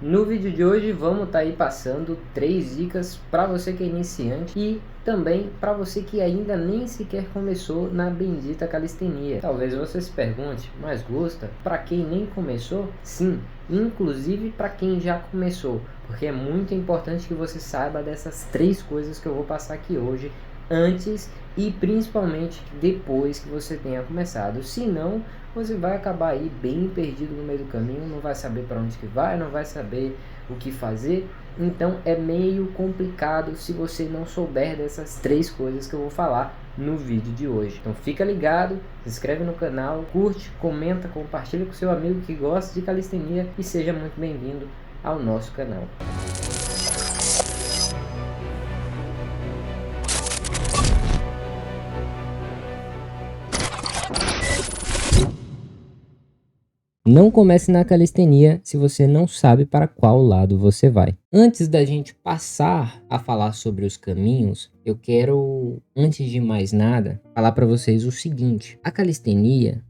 No vídeo de hoje vamos estar aí passando 3 dicas para você que é iniciante e também para você que ainda nem sequer começou na bendita calistenia. Talvez você se pergunte, mas Gusta, para quem nem começou? Sim, inclusive para quem já começou, porque é muito importante que você saiba dessas 3 coisas que eu vou passar aqui hoje, antes e principalmente depois que você tenha começado. Senão você vai acabar aí bem perdido no meio do caminho, não vai saber para onde que vai, não vai saber o que fazer. Então é meio complicado se você não souber dessas 3 coisas que eu vou falar no vídeo de hoje. Então fica ligado, se inscreve no canal, curte, comenta, compartilha com seu amigo que gosta de calistenia e seja muito bem-vindo ao nosso canal. Não comece na calistenia se você não sabe para qual lado você vai. Antes da gente passar a falar sobre os caminhos, eu quero, antes de mais nada, falar para vocês o seguinte. A calistenia,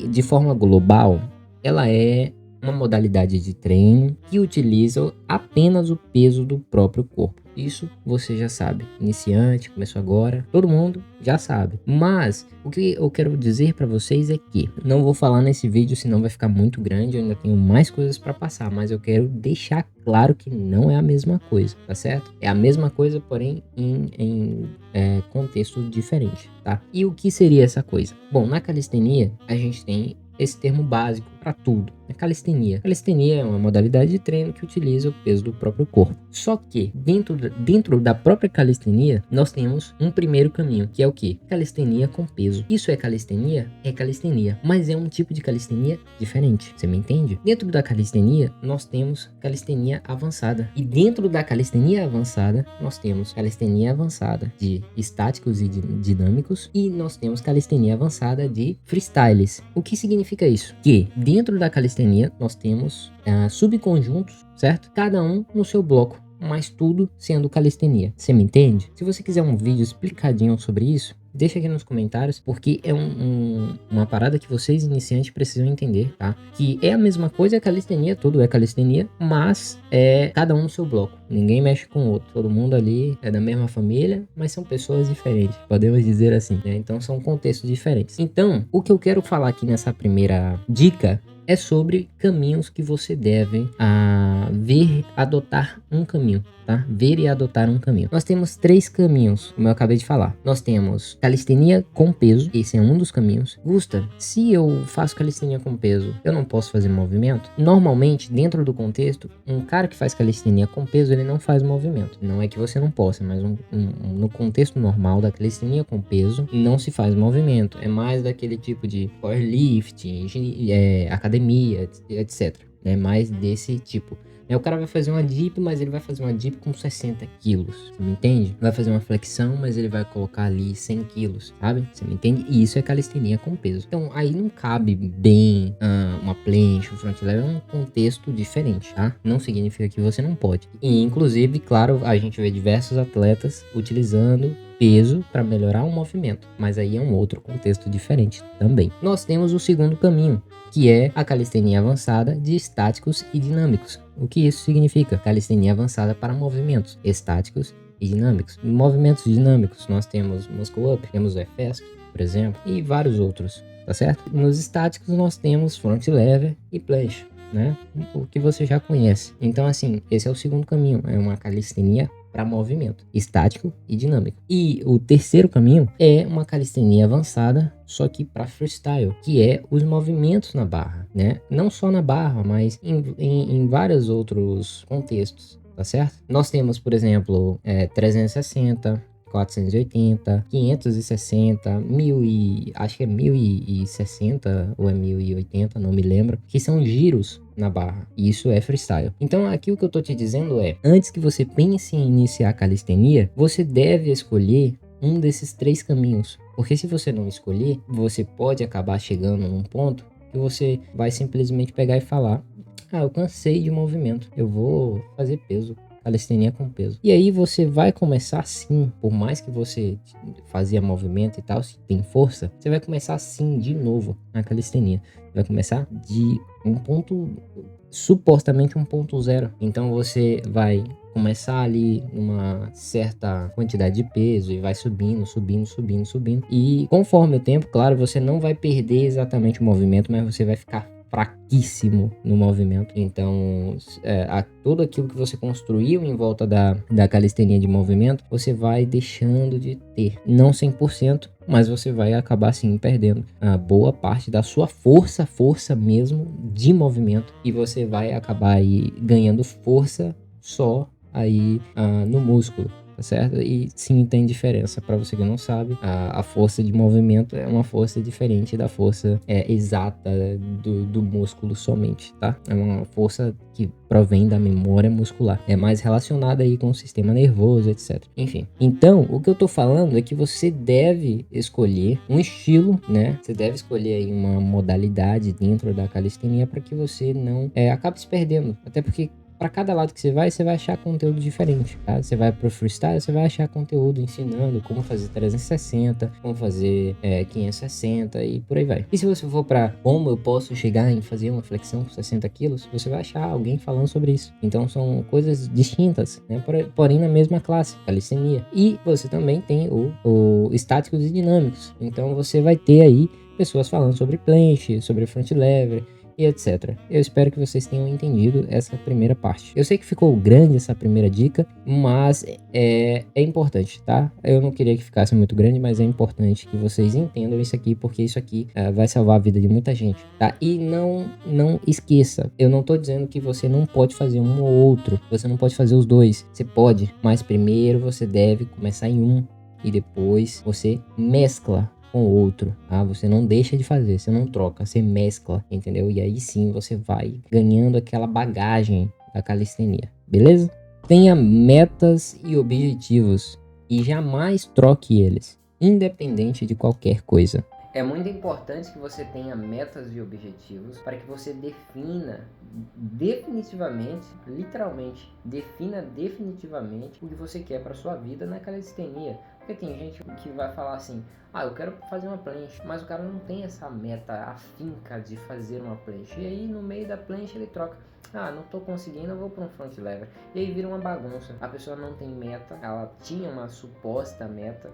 de forma global, ela é uma modalidade de treino que utiliza apenas o peso do próprio corpo. Isso você já sabe. Iniciante, começou agora, todo mundo já sabe. Mas o que eu quero dizer para vocês é que não vou falar nesse vídeo, senão vai ficar muito grande. Eu ainda tenho mais coisas para passar, mas eu quero deixar claro que não é a mesma coisa, tá certo? É a mesma coisa, porém em contexto diferente, tá? E o que seria essa coisa? Bom, na calistenia a gente tem esse termo básico para tudo, é calistenia. Calistenia é uma modalidade de treino que utiliza o peso do próprio corpo. Só que dentro da própria calistenia, nós temos um primeiro caminho, que é o que? Calistenia com peso. Isso é calistenia? É calistenia, mas é um tipo de calistenia diferente. Você me entende? Dentro da calistenia, nós temos calistenia avançada. E dentro da calistenia avançada, nós temos calistenia avançada de estáticos e dinâmicos, e nós temos calistenia avançada de freestyles. O que significa isso? Que dentro da calistenia nós temos subconjuntos, certo? Cada um no seu bloco, mas tudo sendo calistenia. Você me entende? Se você quiser um vídeo explicadinho sobre isso, deixa aqui nos comentários, porque é uma parada que vocês iniciantes precisam entender, tá? Que é a mesma coisa, é calistenia, tudo é calistenia, mas é cada um no seu bloco. Ninguém mexe com o outro. Todo mundo ali é da mesma família, mas são pessoas diferentes, podemos dizer assim, né? Então são contextos diferentes. Então, o que eu quero falar aqui nessa primeira dica é sobre caminhos que você deve adotar um caminho, tá? Ver e adotar um caminho. Nós temos 3 caminhos, como eu acabei de falar. Nós temos calistenia com peso, esse é um dos caminhos. Gusta, se eu faço calistenia com peso, eu não posso fazer movimento? Normalmente, dentro do contexto, um cara que faz calistenia com peso, ele não faz movimento. Não é que você não possa, mas no contexto normal da calistenia com peso, não se faz movimento. É mais daquele tipo de powerlifting, academia, etc. É mais desse tipo. O cara vai fazer uma dip, mas ele vai fazer uma dip com 60 quilos, você me entende? Vai fazer uma flexão, mas ele vai colocar ali 100 quilos, sabe? Você me entende? E isso é calistenia com peso. Então, aí não cabe bem uma planche, um front lever, é um contexto diferente, tá? Não significa que você não pode. E, inclusive, claro, a gente vê diversos atletas utilizando peso para melhorar o movimento, mas aí é um outro contexto diferente também. Nós temos o segundo caminho, que é a calistenia avançada de estáticos e dinâmicos. O que isso significa? Calistenia avançada para movimentos estáticos e dinâmicos. Em movimentos dinâmicos, nós temos muscle up, temos o EFESC, por exemplo, e vários outros, tá certo? Nos estáticos, nós temos front lever e planche, né? O que você já conhece. Então, assim, esse é o segundo caminho, é uma calistenia para movimento estático e dinâmico. E o terceiro caminho é uma calistenia avançada, só que para freestyle, que é os movimentos na barra, né? Não só na barra, mas em vários outros contextos, tá certo? Nós temos, por exemplo, 360, 480, 560, 1000 e acho que é 1060 ou é 1080, não me lembro, que são giros na barra. E isso é freestyle. Então aqui o que eu tô te dizendo é, antes que você pense em iniciar a calistenia, você deve escolher um desses 3 caminhos, porque se você não escolher, você pode acabar chegando num ponto que você vai simplesmente pegar e falar: eu cansei de movimento, eu vou fazer peso, calistenia com peso. E aí você vai começar sim, por mais que você fazia movimento e tal, se tem força, você vai começar sim de novo na calistenia. Vai começar de um ponto supostamente 1.0. Então você vai começar ali numa certa quantidade de peso e vai subindo. E conforme o tempo, claro, você não vai perder exatamente o movimento, mas você vai ficar fraquíssimo no movimento. Então, tudo aquilo que você construiu em volta da calistenia de movimento, você vai deixando de ter. Não 100%, mas você vai acabar sim perdendo a boa parte da sua força mesmo de movimento. E você vai acabar aí ganhando força só aí no músculo. Tá certo? E sim, tem diferença. Para você que não sabe, a força de movimento é uma força diferente da força exata do músculo somente, tá? É uma força que provém da memória muscular. É mais relacionada aí com o sistema nervoso, etc. Enfim. Então, o que eu tô falando é que você deve escolher um estilo, né? Você deve escolher aí uma modalidade dentro da calistenia para que você não acabe se perdendo. Até porque para cada lado que você vai achar conteúdo diferente, tá? Você vai pro freestyle, você vai achar conteúdo ensinando como fazer 360, como fazer 560 e por aí vai. E se você for para como eu posso chegar em fazer uma flexão com 60 quilos, você vai achar alguém falando sobre isso. Então são coisas distintas, né? Porém na mesma classe, calistenia. E você também tem o estáticos e dinâmicos. Então você vai ter aí pessoas falando sobre planche, sobre front lever, e etc. Eu espero que vocês tenham entendido essa primeira parte. Eu sei que ficou grande essa primeira dica, mas é importante, tá? Eu não queria que ficasse muito grande, mas é importante que vocês entendam isso aqui, porque isso aqui vai salvar a vida de muita gente, tá? E não esqueça, eu não tô dizendo que você não pode fazer um ou outro, você não pode fazer os dois, você pode, mas primeiro você deve começar em um e depois você mescla com outro, tá? Você não deixa de fazer, você não troca, você mescla, entendeu? E aí sim você vai ganhando aquela bagagem da calistenia, beleza? Tenha metas e objetivos e jamais troque eles, independente de qualquer coisa. É muito importante que você tenha metas e objetivos para que você defina definitivamente, literalmente, defina definitivamente o que você quer para sua vida na calistenia. Porque tem gente que vai falar assim, eu quero fazer uma planche, mas o cara não tem essa meta afinca de fazer uma planche. E aí no meio da planche ele troca, não tô conseguindo, eu vou para um front lever. E aí vira uma bagunça. A pessoa não tem meta, ela tinha uma suposta meta,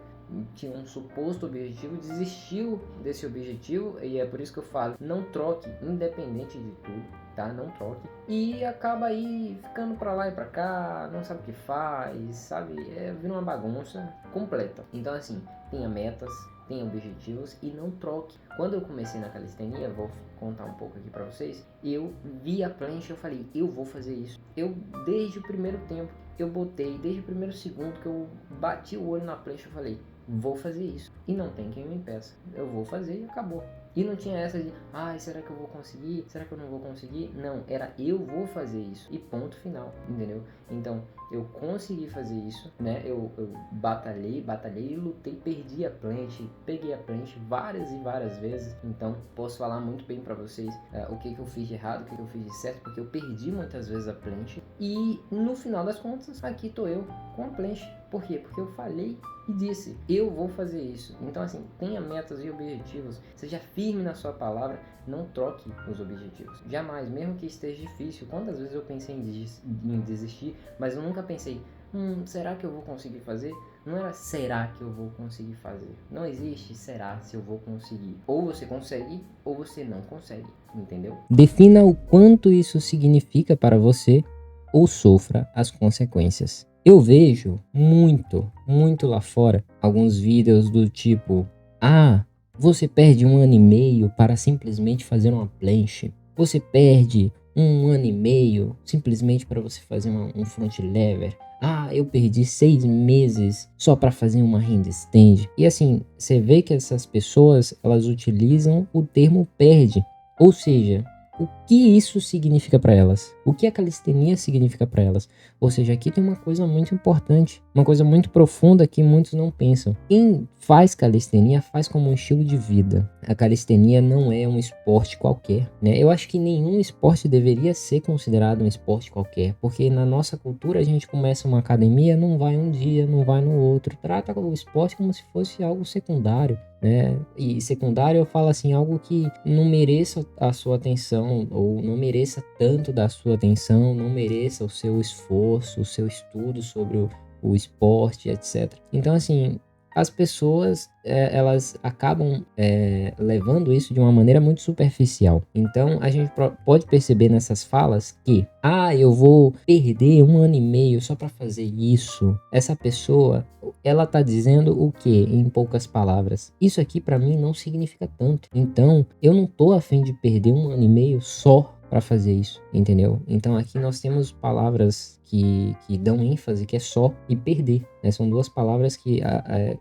tinha um suposto objetivo, desistiu desse objetivo, e é por isso que eu falo, não troque, independente de tudo, tá? Não troque, e acaba aí ficando pra lá e pra cá, não sabe o que faz, sabe? Vira uma bagunça completa. Então assim, tenha metas, tenha objetivos e não troque. Quando eu comecei na calistenia, vou contar um pouco aqui pra vocês, eu vi a plancha e eu falei, eu vou fazer isso. Eu, desde o primeiro tempo, eu botei, desde o primeiro segundo que eu bati o olho na plancha, eu falei, vou fazer isso. E não tem quem me impeça. Eu vou fazer e acabou. E não tinha essa de, será que eu vou conseguir? Será que eu não vou conseguir? Não, era eu vou fazer isso. E ponto final, entendeu? Então, eu consegui fazer isso, né? Eu batalhei e lutei, perdi a planche, peguei a planche várias e várias vezes. Então, posso falar muito bem pra vocês o que eu fiz de errado, o que eu fiz de certo, porque eu perdi muitas vezes a planche. E, no final das contas, aqui tô eu com a planche. Por quê? Porque eu falei e disse, eu vou fazer isso. Então assim, tenha metas e objetivos, seja firme na sua palavra, não troque os objetivos. Jamais, mesmo que esteja difícil. Quantas vezes eu pensei em desistir, mas eu nunca pensei, será que eu vou conseguir fazer? Não era será que eu vou conseguir fazer. Não existe será se eu vou conseguir. Ou você consegue, ou você não consegue, entendeu? Defina o quanto isso significa para você ou sofra as consequências. Eu vejo muito lá fora alguns vídeos do tipo, você perde 1 ano e meio para simplesmente fazer uma planche. Você perde 1 ano e meio simplesmente para você fazer um front lever. Eu perdi 6 meses só para fazer uma handstand. E assim, você vê que essas pessoas, elas utilizam o termo perde. Ou seja, o que isso significa para elas? O que a calistenia significa para elas? Ou seja, aqui tem uma coisa muito importante, uma coisa muito profunda que muitos não pensam. Quem faz calistenia faz como um estilo de vida. A calistenia não é um esporte qualquer, né? Eu acho que nenhum esporte deveria ser considerado um esporte qualquer, porque na nossa cultura a gente começa uma academia, não vai um dia, não vai no outro, trata o esporte como se fosse algo secundário. né? E secundário eu falo assim, algo que não mereça a sua atenção, ou não mereça tanto da sua atenção, não mereça o seu esforço, o seu estudo sobre o esporte, etc. Então, assim, as pessoas, elas acabam levando isso de uma maneira muito superficial. Então, a gente pode perceber nessas falas que, eu vou perder 1 ano e meio só para fazer isso. Essa pessoa, ela tá dizendo o quê? Em poucas palavras. Isso aqui para mim não significa tanto. Então, eu não tô a fim de perder 1 ano e meio só para fazer isso, entendeu? Então aqui nós temos palavras que dão ênfase, que é só e perder, né? São duas palavras que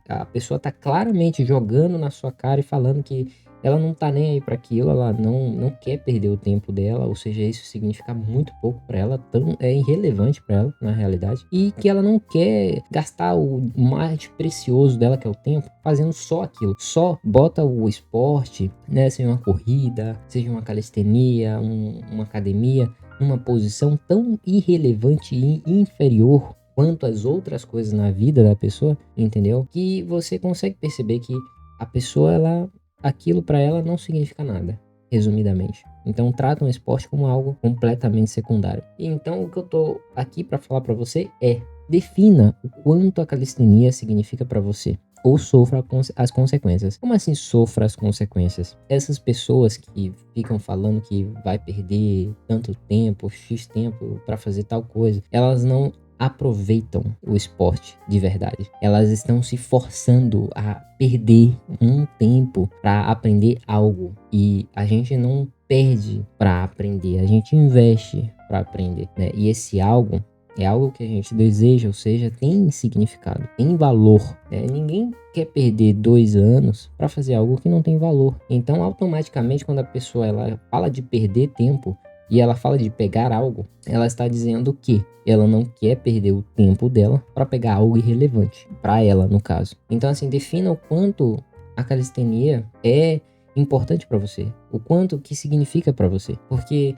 a pessoa tá claramente jogando na sua cara e falando que ela não tá nem aí para aquilo, ela não quer perder o tempo dela, ou seja, isso significa muito pouco para ela, é irrelevante para ela na realidade, e que ela não quer gastar o mais precioso dela, que é o tempo, fazendo só aquilo. Só bota o esporte, né, seja uma corrida, seja uma calistenia, uma academia, numa posição tão irrelevante e inferior quanto as outras coisas na vida da pessoa, entendeu? Que você consegue perceber que a pessoa, aquilo para ela não significa nada, resumidamente. Então tratam o esporte como algo completamente secundário. E então o que eu tô aqui para falar para você é: defina o quanto a calistenia significa para você, ou sofra as consequências. Como assim sofra as consequências? Essas pessoas que ficam falando que vai perder tanto tempo, X tempo para fazer tal coisa, elas não aproveitam o esporte de verdade. Elas estão se forçando a perder um tempo para aprender algo, e a gente não perde para aprender, a gente investe para aprender, né? E esse algo é algo que a gente deseja, ou seja, tem significado, tem valor, né? Ninguém quer perder 2 anos para fazer algo que não tem valor. Então, automaticamente, quando a pessoa ela fala de perder tempo e ela fala de pegar algo, ela está dizendo que ela não quer perder o tempo dela para pegar algo irrelevante, para ela, no caso. Então, assim, defina o quanto a calistenia é importante para você, o quanto que significa para você, porque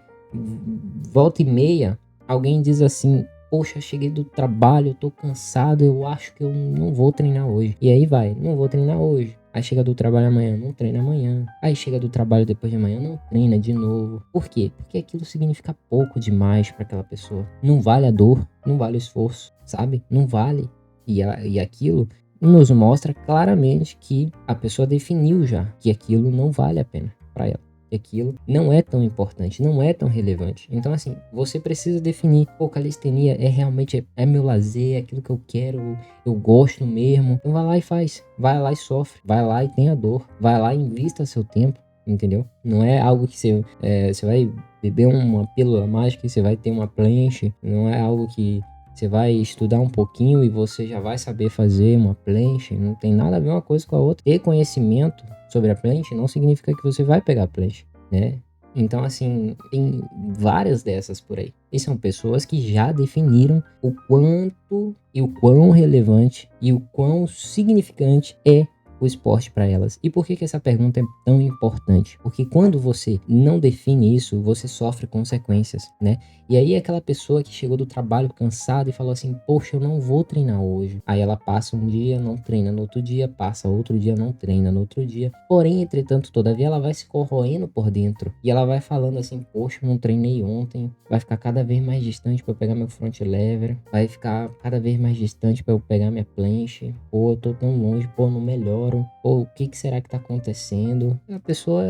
volta e meia alguém diz assim: poxa, cheguei do trabalho, eu tô cansado, eu acho que eu não vou treinar hoje. E aí vai, não vou treinar hoje. Aí chega do trabalho amanhã, não treina amanhã. Aí chega do trabalho depois de amanhã, não treina de novo. Por quê? Porque aquilo significa pouco demais para aquela pessoa. Não vale a dor, não vale o esforço, sabe? Não vale. E aquilo nos mostra claramente que a pessoa definiu já que aquilo não vale a pena para ela. Que aquilo não é tão importante, não é tão relevante. Então, assim, você precisa definir: pô, calistenia realmente meu lazer, é aquilo que eu quero, eu gosto mesmo. Então vai lá e faz, vai lá e sofre, vai lá e tenha dor, vai lá e invista seu tempo, entendeu? Não é algo que você vai beber uma pílula mágica e você vai ter uma planche, não é algo que você vai estudar um pouquinho e você já vai saber fazer uma planche. Não tem nada a ver uma coisa com a outra. Ter conhecimento sobre a planche não significa que você vai pegar a planche, né? Então, assim, tem várias dessas por aí. E são pessoas que já definiram o quanto e o quão relevante e o quão significante é o esporte para elas. E por que essa pergunta é tão importante? Porque quando você não define isso, você sofre consequências, né? E aí aquela pessoa que chegou do trabalho cansada e falou assim: poxa, eu não vou treinar hoje. Aí ela passa um dia, não treina, no outro dia passa outro dia, não treina, no outro dia. Porém, entretanto, todavia, ela vai se corroendo por dentro. E ela vai falando assim: poxa, eu não treinei ontem. Vai ficar cada vez mais distante para eu pegar meu front lever. Vai ficar cada vez mais distante para eu pegar minha planche. Pô, eu tô tão longe, pô, não melhoro. Ou o que será que tá acontecendo? A pessoa,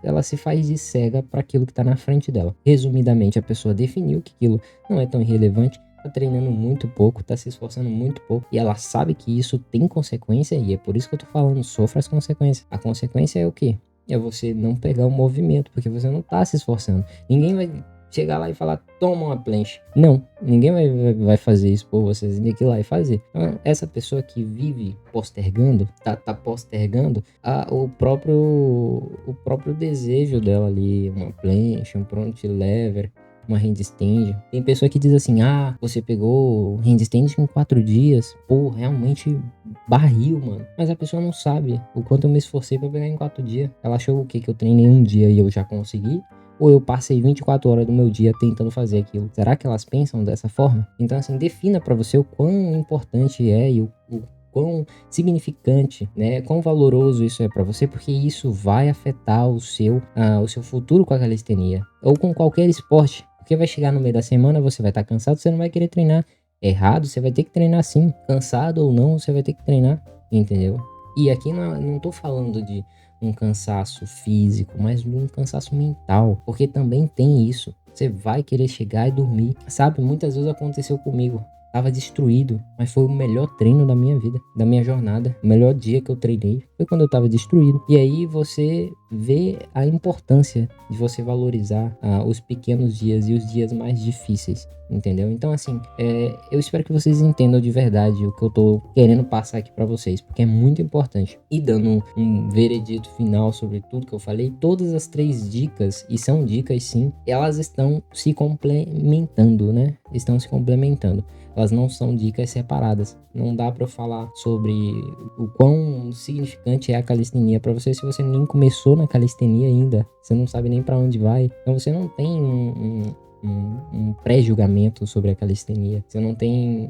ela se faz de cega para aquilo que tá na frente dela. Resumidamente, a pessoa definiu que aquilo não é tão irrelevante, tá treinando muito pouco, tá se esforçando muito pouco, e ela sabe que isso tem consequência, e é por isso que eu tô falando: sofra as consequências. A consequência é o quê? É você não pegar o movimento, porque você não tá se esforçando. Ninguém vai chegar lá e falar: toma uma planche. Não, ninguém vai fazer isso por você. Você tem que ir lá e fazer. Então, essa pessoa que vive postergando, tá postergando o próprio desejo dela ali, uma planche, um front lever, uma handstand. Tem pessoa que diz assim: você pegou handstand em 4 dias. Pô, realmente barril, mano. Mas a pessoa não sabe o quanto eu me esforcei pra pegar em 4 dias. Ela achou o quê? Que eu treinei um dia e eu já consegui? Ou eu passei 24 horas do meu dia tentando fazer aquilo? Será que elas pensam dessa forma? Então, assim, defina pra você o quão importante é e o quão significante, né, quão valoroso isso é para você, porque isso vai afetar o seu futuro com a calistenia ou com qualquer esporte, porque vai chegar no meio da semana, você vai estar cansado, você não vai querer treinar. Errado, você vai ter que treinar sim, cansado ou não, você vai ter que treinar, entendeu? E aqui não tô falando de um cansaço físico, mas de um cansaço mental, porque também tem isso. Você vai querer chegar e dormir, sabe? Muitas vezes aconteceu comigo. Tava destruído, mas foi o melhor treino da minha vida, da minha jornada. O melhor dia que eu treinei foi quando eu tava destruído. E aí você vê a importância de você valorizar os pequenos dias e os dias mais difíceis, entendeu? Então, assim, eu espero que vocês entendam de verdade o que eu tô querendo passar aqui pra vocês, porque é muito importante. E dando um veredito final sobre tudo que eu falei, todas as 3 dicas, e são dicas sim, elas estão se complementando, né? Estão se complementando. Elas não são dicas separadas. Não dá pra eu falar sobre o quão significante é a calistenia pra você se você nem começou na calistenia ainda. Você não sabe nem pra onde vai. Então você não tem um pré-julgamento sobre a calistenia. Você não tem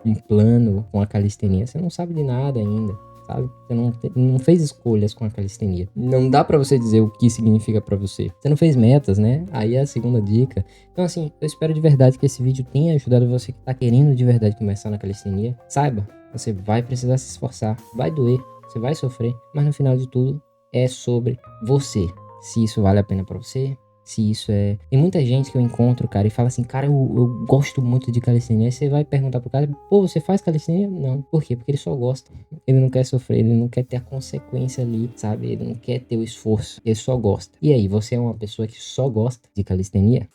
um plano com a calistenia. Você não sabe de nada ainda. Sabe? Você não fez escolhas com a calistenia. Não dá pra você dizer o que significa pra você. Você não fez metas, né? Aí é a segunda dica. Então, assim, eu espero de verdade que esse vídeo tenha ajudado você que tá querendo de verdade começar na calistenia. Saiba, você vai precisar se esforçar, vai doer, você vai sofrer, mas no final de tudo é sobre você. Se isso vale a pena pra você, se isso é... Tem muita gente que eu encontro, cara, e fala assim, cara, eu gosto muito de calistenia. Aí você vai perguntar pro cara, pô, você faz calistenia? Não. Por quê? Porque ele só gosta. Ele não quer sofrer, ele não quer ter a consequência ali, sabe? Ele não quer ter o esforço, ele só gosta. E aí, você é uma pessoa que só gosta de calistenia?